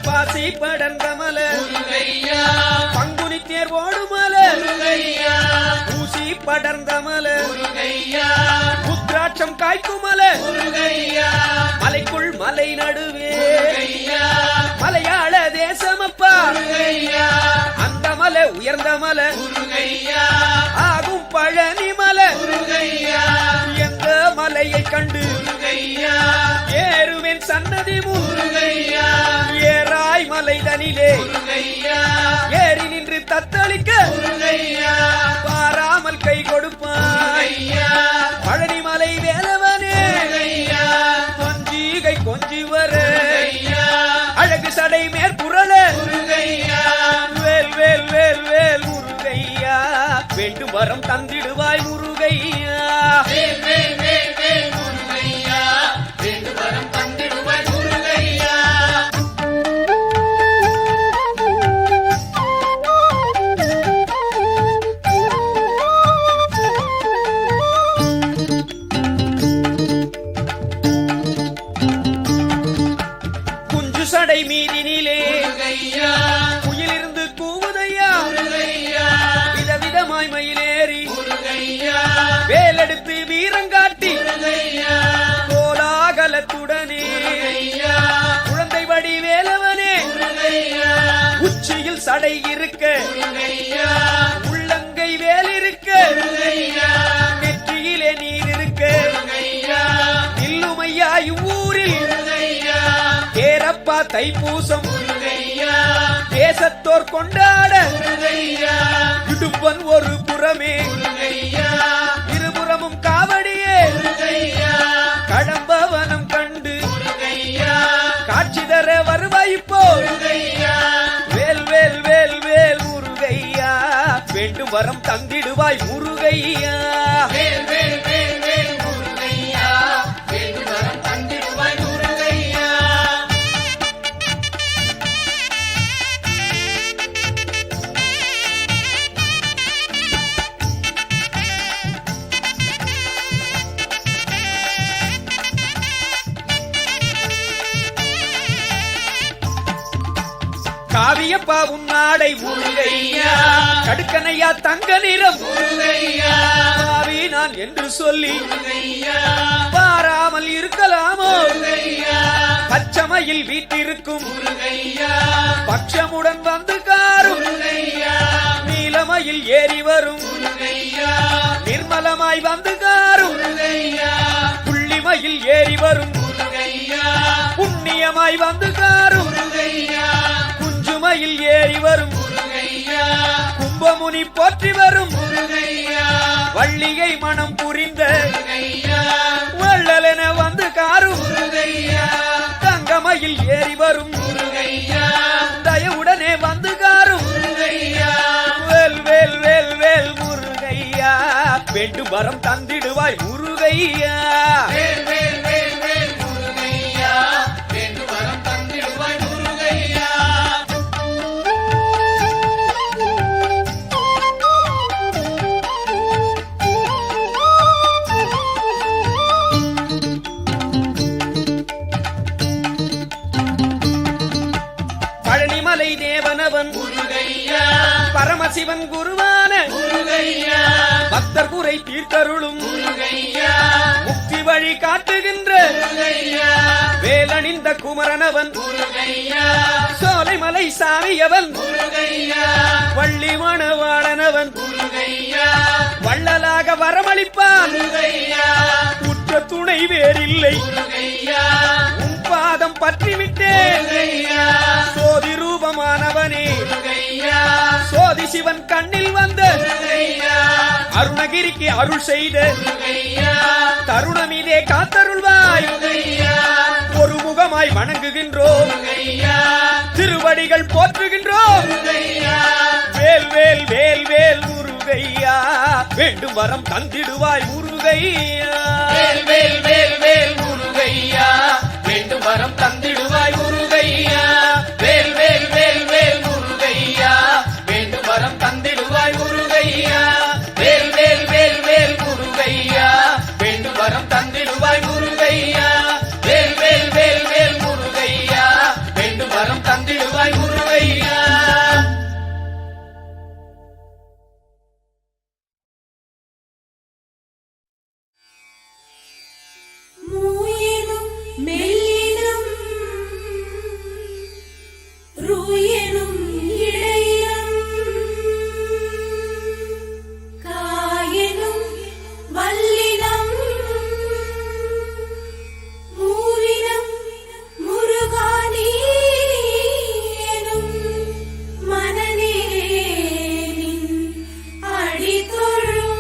பாசி படர்ந்த மலர் பங்குனி தேர் ஓடும் மலர் ஊசி படர்ந்த மலர் புத்ராட்சம் காய்க்கும் மலர் மலைக்குள் மலை நடுவே மலையாள தேசமப்பா அந்த மலை உயர்ந்த மலை ஆகும் பழனி மலை எந்த மலையை கண்டு ஏறுவேன் சன்னதி ஏறாய் மலை தனிலே ஏறி நின்று தத்தளிக்க பாராமல் கை கொடுப்பாய் பழனி மலை வேலவனே கொஞ்சிகை கொஞ்சி வர அழகு சடை மேற்புரள வேல் வேல் வேல் வேல் முருகையா வேண்டும் வரம் தந்திடுவாய் முருகையா சடை மீதினிலே குயிலிருந்து கூவுதையா விதவிதமாய் மயிலேறி வேலெடுத்து வீரங்காட்டி கோலாகலத்துடனே குழந்தை வடி வேலவனே உச்சியில் சடை இருக்க உள்ளங்கை வேல் இருக்க நெற்றியிலே நீர் இருக்க இல்லுமையா இவ்வூரில் ஏரப்பா தைப்பூசம் தேசத்தோர் கொண்டாட இடுப்பன் ஒரு புறமே இருபுறமும் காவடியே கடம்பவனம் கண்டு காட்சி தர வருவாய்ப்போ வேல் வேல் வேல் வேல் முருகையா வேண்டும் வரம் தந்திடுவாய் முருகையா வேல் வேல் வேல் வேல் முருகையா வேண்டும் வரம் தந்திடுவாய் முருகையா காவியப்பா உன்னாடை முருகையா கடுக்கனையா தங்க நிறம் முருகையா பாவி நான் என்று சொல்லி பாராமல் இருக்கலாமோ பச்சமையில் வீட்டிருக்கும் பட்சமுடன் வந்து காரும் நீலமையில் ஏறி வரும் நிர்மலமாய் வந்து காரும் புள்ளிமையில் ஏறி வரும் புண்ணியமாய் வந்து காரும் குஞ்சுமையில் ஏறி வரும் கும்பமுனி போற்றி வரும் வள்ளிகை மனம் புரிந்த வள்ளலென வந்து காரும் தங்கமையில் ஏறி வரும் தயவுடனே வந்து காரும் வேல் வேல் வேல் வேல் முருகையா வேண்டும் வரம் தந்திடுவாய் முருகையா வேல் வேல் வேல் வேல் முருகையா வேண்டும் வரம் தந்திடுவாய் முருகையா பரமசிவன் குருவான பக்தர் குறை தீர்த்தருளும் முக்தி வழி காட்டுகின்ற வேலணிந்த குமரனவன் சோலைமலை சாமியவன் வள்ளி மணவாளனவன் வள்ளலாக வரமளிப்பான் உற்ற துணை வேறில்லை உன் பாதம் பற்றிவிட்டேன் சோதி ரூபமானவனே சோதி சிவன் கண்ணில் வந்த அருணகிரிக்கு அருள் செய்த தருணமிலே காத்தருள்வாய் ஒரு முகமாய் வணங்குகின்றோம் திருவடிகள் போற்றுகின்றோம் வேல் வேல் வேல் வேல் முருகையா வேண்டும் வரம் தந்திடுவாய் முருகையா வேல் வேல் வேல் வேல் முருகையா வேண்டும் வரம் தந்திடுவாய் முருகையா வேல் வேல் வேல் வேல் முருகையா வேண்டும் வரம் தந்திடுவாய் முருகையா வேல் வேல் வேல் வேல் முருகையா வேண்டும் வரம் தந்திடுவாய் முருகையா வேல் வேல் வேல் வேல் முருகையா வேண்டும் வரம் தந்திடுவாய் முருகையா. மூயினும் மெல்லினம் ரூயினும் இடையினம் காயினும் வல்லினம் மூவினம் முருகானி எனும் மனநே நின் அடிதொழும்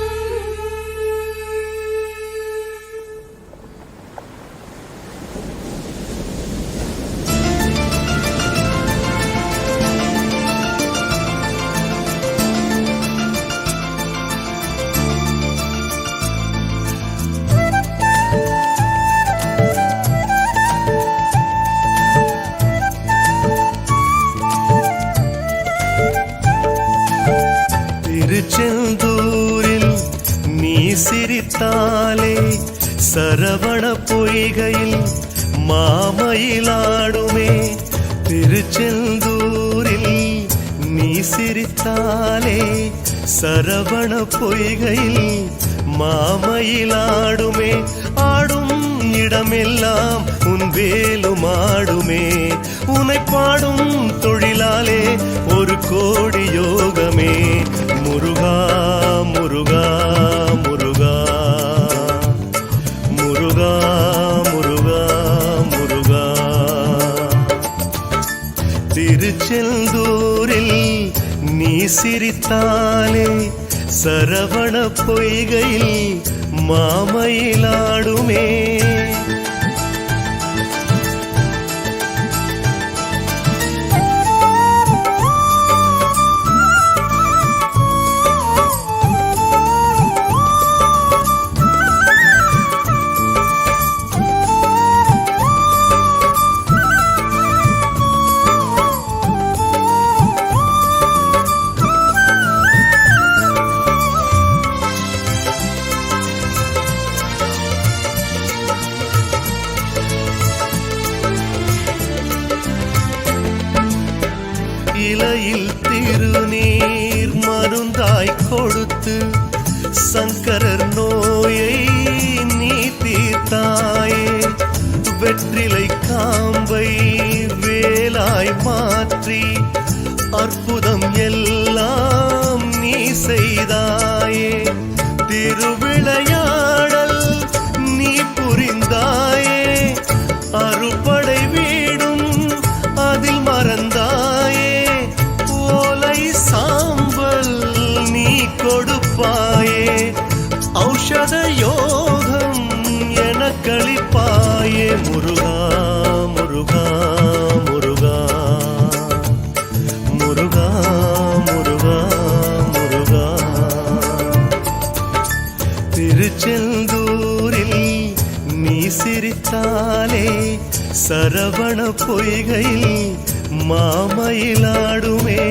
திருச்செந்தூரில் நீ சிரித்தாலே சரவண பொய்கையில் மாமயிலாடுமே திருச்செந்தூரில் நீ சிரித்தாலே சரவண பொய்கையில் மாமயிலாடுமே ஆடும் இடமெல்லாம் உன் வேலும் ஆடுமே உனை பாடும் தொழிலாலே ஒரு கோடி யோகமே முருகா முருகா முருகா முருகா முருகா முருகா திருச்செந்தூரில் நீ சிரித்தாலே சரவண பொய்கையில் மாமயிலாடுமே இலையில் திருநீர் மருந்தாய் கொடுத்து சங்கரர் நோயை நீ தீர்த்தாயே வெற்றிலை காம்பை வேலாய் மாற்றி அற்புதம் எல்லாம் நீ செய்தாயே திருவிளையாடல் நீ புரிந்தாயே அறுபடை வீடும் அதில் மறந்தாயே ஓலை சாம்பல் நீ கொடுப்பாயே ஔஷத யோகம் என கழிப்பாயே முருகா முருகா முருகா முருகா முருகா முருகா திருச்செந்தூரில் நீ சிரித்தாலே சரவண பொய்கையில் மாமயிலாடுமே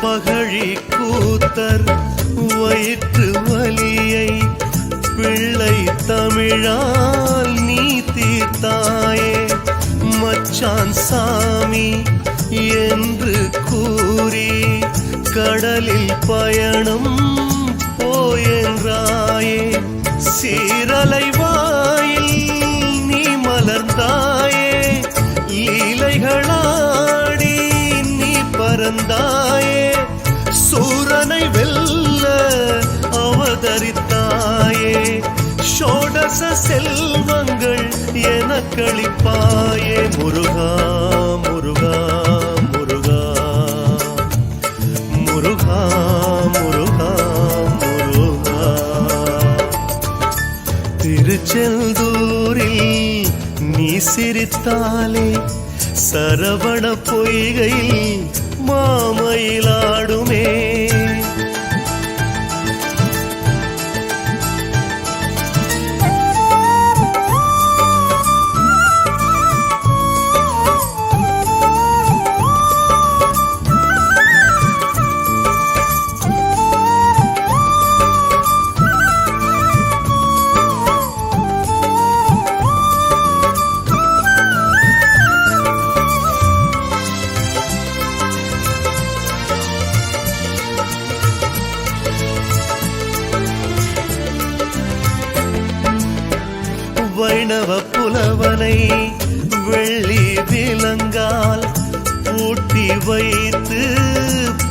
பகழி கூத்தர் வயிற்று வலியை பிள்ளை தமிழால் நீ தீர்த்தாயே. மச்சான் சாமி என்று கூறி கடலில் பயணம் போயென்றாயே. சீரலை வாயில் நீ மலர்ந்தாயே. லீலைகளாடி நீ பறந்தாயே. சூரனை வெல்ல அவதரித்தாயே. ஷோடச செல்வங்கள் எனக்களிப்பாயே. முருகா முருகா முருகா முருகா முருகா முருகா. திருச்செந்தூரில் நீ சிரித்தாலே சரவண பொய்கையில் மாமயிலாடுமே. வைணவ புலவனை வெள்ளி விலங்கால் பூட்டி வைத்து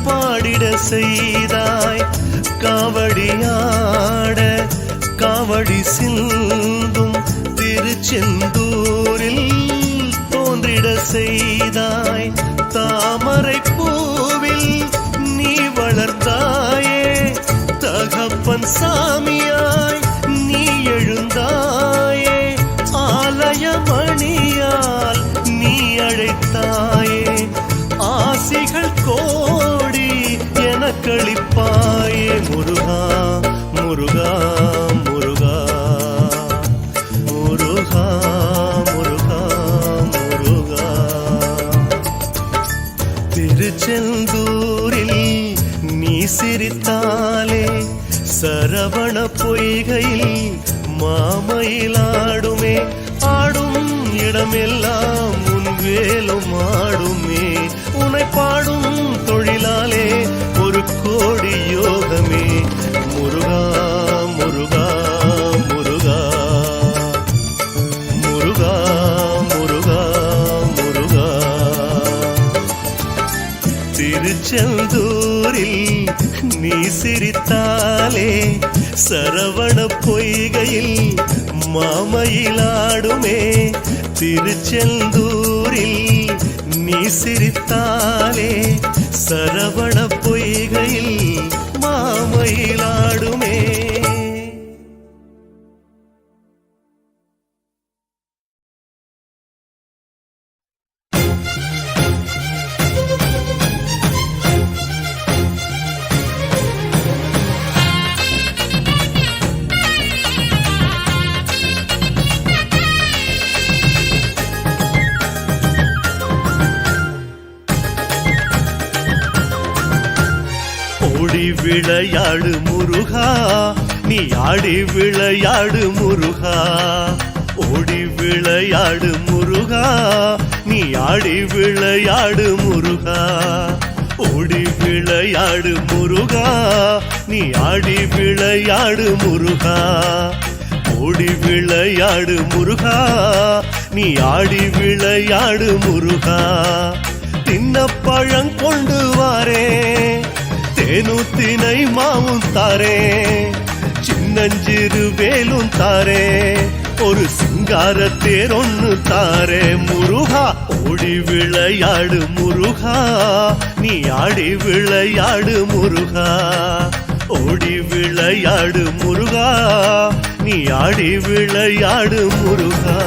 பாடிட செய்தாய். காவடியாட காவடி சிந்தும் திருச்செந்தூரில் தோன்றிட செய்தாய். தாமரை பூவில் நீ வளர்ந்தாயே. தகப்பன் சாமியாய் நீ எழுந்தாயே. ஆலயமணியால் நீ அழைத்தாயே. ஆசிகள் கோடி எனக்களிப்பாயே. முருகா முருகா முருகா முருகா முருகா முருகா. திருச்செந்தூரில் நீ சிரித்தாலே சரவண பொய்கையில் மாமயிலாடுமே. ஆடும் இடமெல்லாம் உன் வேலும் ஆடுமே. உன்னை பாடும் தொழிலாலே ஒரு கோடி யோகமே. முருகா முருகா முருகா முருகா முருகா முருகா. திருச்செந்தூரில் நீ சிரித்தாலே சரவண பொய்கையில் மாமயிலாடுமே. திருச்செந்தூரில் நீ சிரித்தாலே சரவண பொய்கையில் மாமயிலாடுமே. ஓடி விளையாடு முருகா நீ ஆடி விளையாடு முருகா. ஓடி விளையாடு முருகா நீ ஆடி விளையாடு முருகா. ஓடி விளையாடு முருகா நீ ஆடி விளையாடு முருகா. ஓடி விளையாடு முருகா நீ ஆடி விளையாடு முருகா. தின்ன பழம் கொண்டு வாரே தேனூத்தினை மாவும் தாரே. சின்னஞ்சிறு வேலும் தாரே. ஒரு சிங்கார தேரொன்னு தாரே முருகா. ஓடி விளையாடு முருகா நீ ஆடி விளையாடு முருகா. ஓடி விளையாடு முருகா நீ ஆடி விளையாடு முருகா.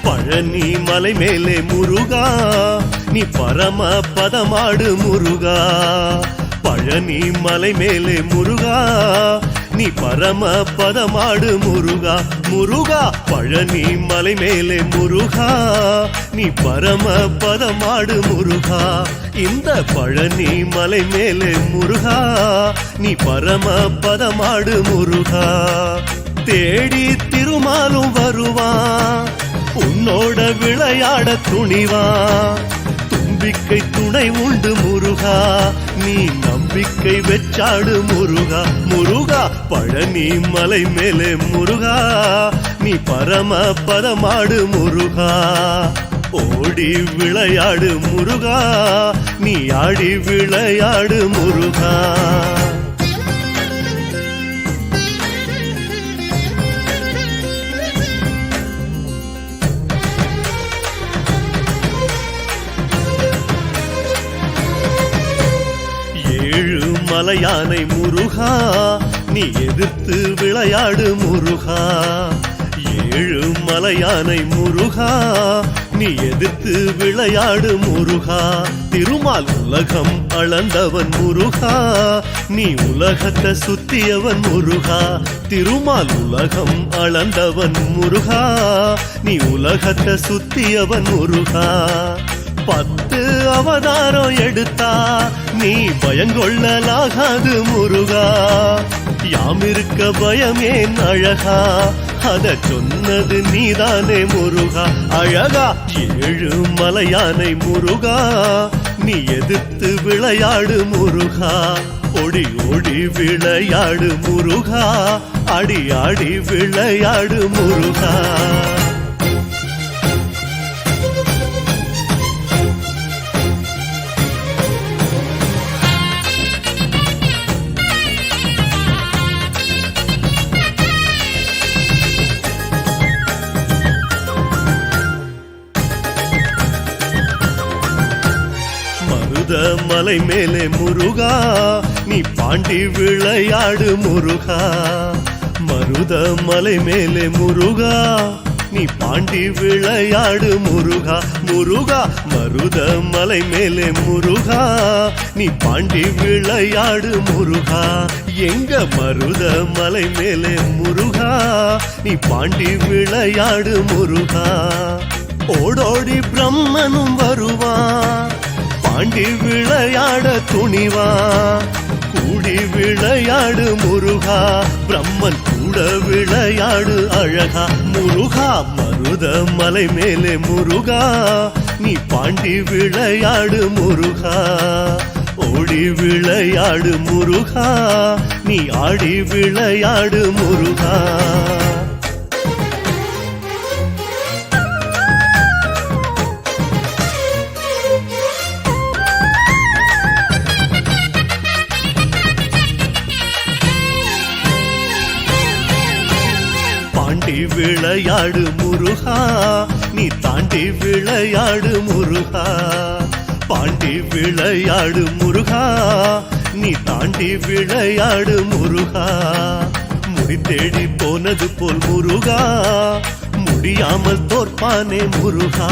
பழனி மலை மேலே முருகா நீ பரம பதமாடு முருகா. பழனி மலை மேலே முருகா நீ பரம பதமாடு முருகா முருகா பழனி மலை மேலே முருகா நீ பரம பதமாடு முருகா இந்த பழனி மலை மேலே முருகா நீ பரம பதமாடு முருகா தேடி திருமாலும் வருவான் உன்னோட விளையாட துணிவான் தும்பிக்கை துணை உண்டு முருகா நீ நம்பிக்கை வெச்சாடு முருகா முருகா பழனி மலை மேலே முருகா நீ பரம பதமாடு முருகா ஓடி விளையாடு முருகா நீ ஆடி விளையாடு முருகா ஏழு மலையானை முருகா நீ எதிர்த்து விளையாடு முருகா ஏழு மலையானை முருகா நீ எதிர்த்து விளையாடு முருகா திருமால் உலகம் அளந்தவன் முருகா நீ உலகத்தை சுத்தியவன் முருகா திருமால் உலகம் அளந்தவன் முருகா நீ உலகத்தை சுத்தியவன் முருகா 10 அவதாரம் எடுத்தா நீ பயங்கொள்ளலாகாது முருகா யாமிருக்க பயமேன் அழகா அத சொன்னது நீதானே முருகா அழகா ஏழு மலையானை முருகா நீ எதிர்த்து விளையாடு முருகா ஓடி ஓடி விளையாடு முருகா அடி ஆடி விளையாடு முருகா மலை மேலே முருகா நீ பாண்டி விளையாடு முருகா மருத மலை மேலே முருகா நீ பாண்டி விளையாடு முருகா முருகா மருத மலை மேலே முருகா நீ பாண்டி விளையாடு முருகா எங்க மருத மலை மேலே முருகா நீ பாண்டி விளையாடு முருகா ஓடோடி பிரம்மனும் வருவான் பாண்டி விளையாட துணிவா கூடி விளையாடு முருகா பிரம்மன் கூட விளையாடு அழகா முருகா மருத மலை மேலே முருகா நீ பாண்டி விளையாடு முருகா ஓடி விளையாடு முருகா நீ ஆடி விளையாடு முருகா விளையாடு முருகா நீ தாண்டி விளையாடு முருகா பாண்டி விளையாடு முருகா நீ தாண்டி விளையாடு முருகா முடி தேடி போனது போல் முருகா முடியாமல் தோற்பானே முருகா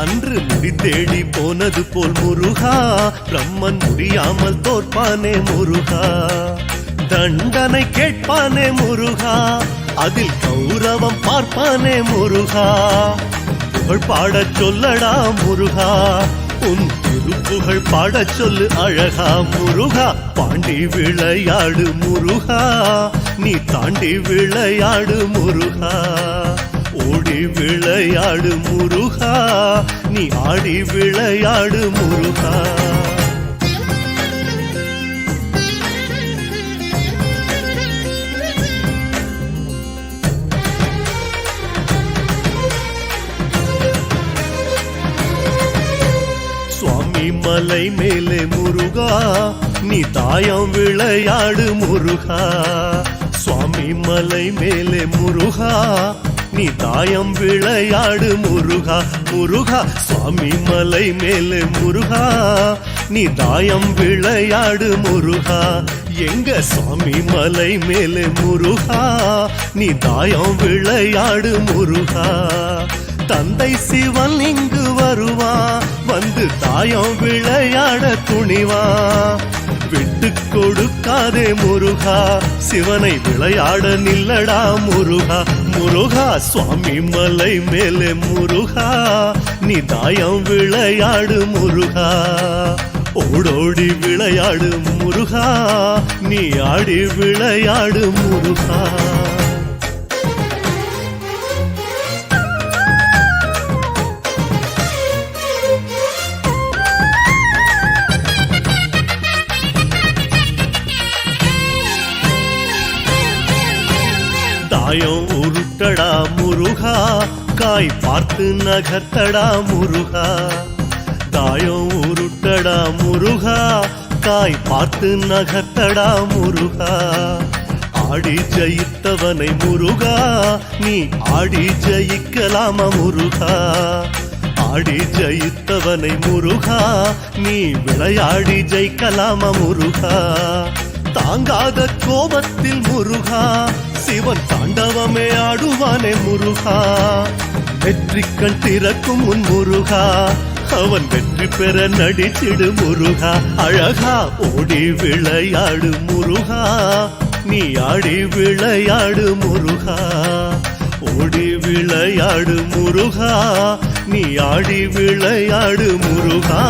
அன்று முடி தேடி போனது போல் முருகா பிரம்மன் முடியாமல் தோற்பானே முருகா தண்டனை கேட்பானே முருகா அதில் கௌரவம் பார்ப்பானே முருகா புகழ் பாடச் சொல்லடா முருகா உன் திருப்புகழ் பாடச் சொல்லு அழகா முருகா பாண்டி விளையாடு முருகா நீ தாண்டி விளையாடு முருகா ஓடி விளையாடு முருகா நீ ஆடி விளையாடு முருகா மலை மேலே முருகா நீ தாயம் விளையாடு முருகா சுவாமி மலை மேலே முருகா நீ தாயம் விளையாடு முருகா முருகா சுவாமி மலை மேலே முருகா நீ தாயம் விளையாடு முருகா எங்க சுவாமி மலை மேலே முருகா நீ தாயம் விளையாடு முருகா தந்தை சிவன் இங்கு வருவா வந்து தாயம் விளையாட துணிவா விட்டு கொடுக்காதே முருகா சிவனை விளையாட நில்லடா முருகா முருகா சுவாமி மலை மேலே முருகா நீ தாயம் விளையாடு முருகா ஓடோடி விளையாடு முருகா நீ ஆடி விளையாடு முருகா தாயம் உருட்டடா முருகா காய் பார்த்து நகர்த்தடா முருகா தாயம் உருட்டடா முருகா காய் பார்த்து நகர்த்தடா முருகா ஆடி ஜெயித்தவனை முருகா நீ ஆடி ஜெயிக்கலாமா முருகா ஆடி ஜெயித்தவனை முருகா நீ விளையாடி ஜெயிக்கலாமா முருகா தாங்காத கோபத்தில் முருகா சிவன் தாண்டவமே ஆடுவானே முருகா வெற்றி கண் திறக்கும் முன் முருகா அவன் வெற்றி பெற நடிச்சிடு முருகா அழகா ஓடி விளையாடு முருகா நீ ஆடி விளையாடு முருகா ஓடி விளையாடு முருகா நீ ஆடி விளையாடு முருகா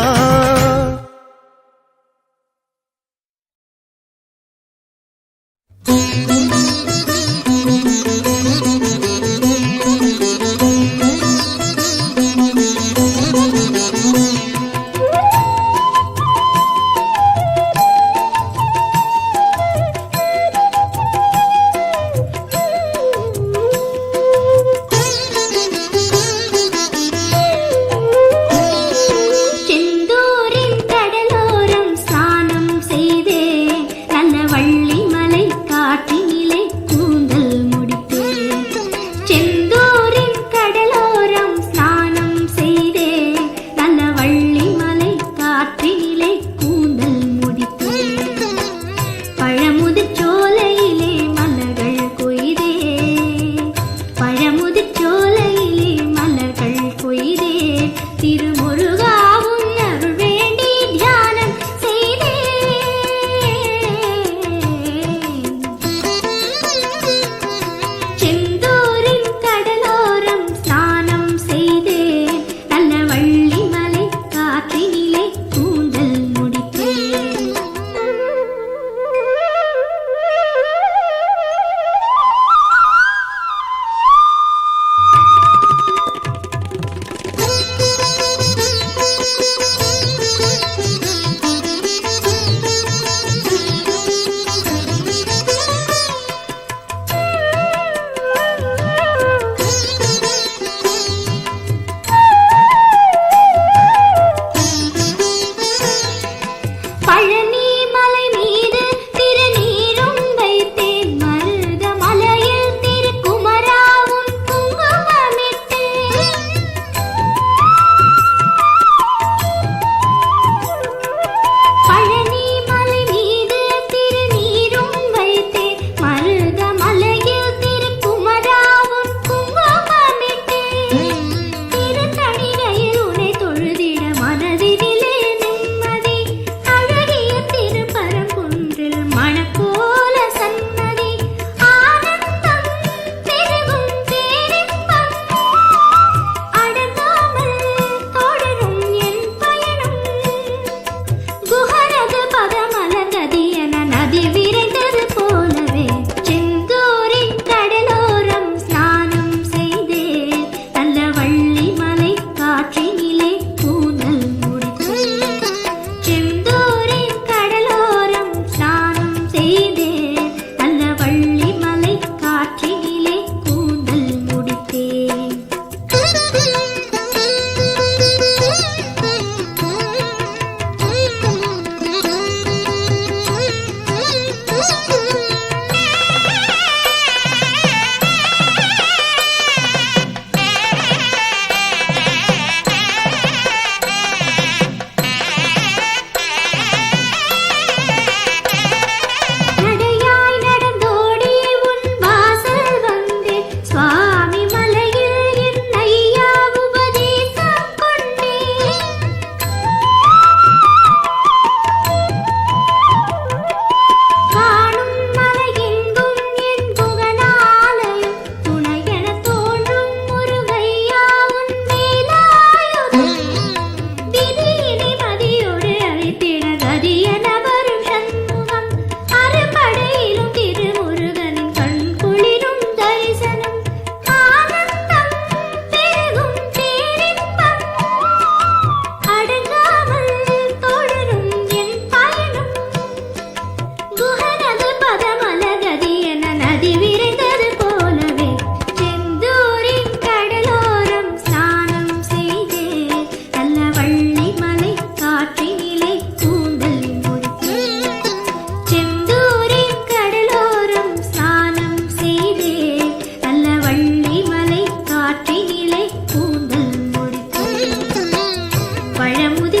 பழமுதிர்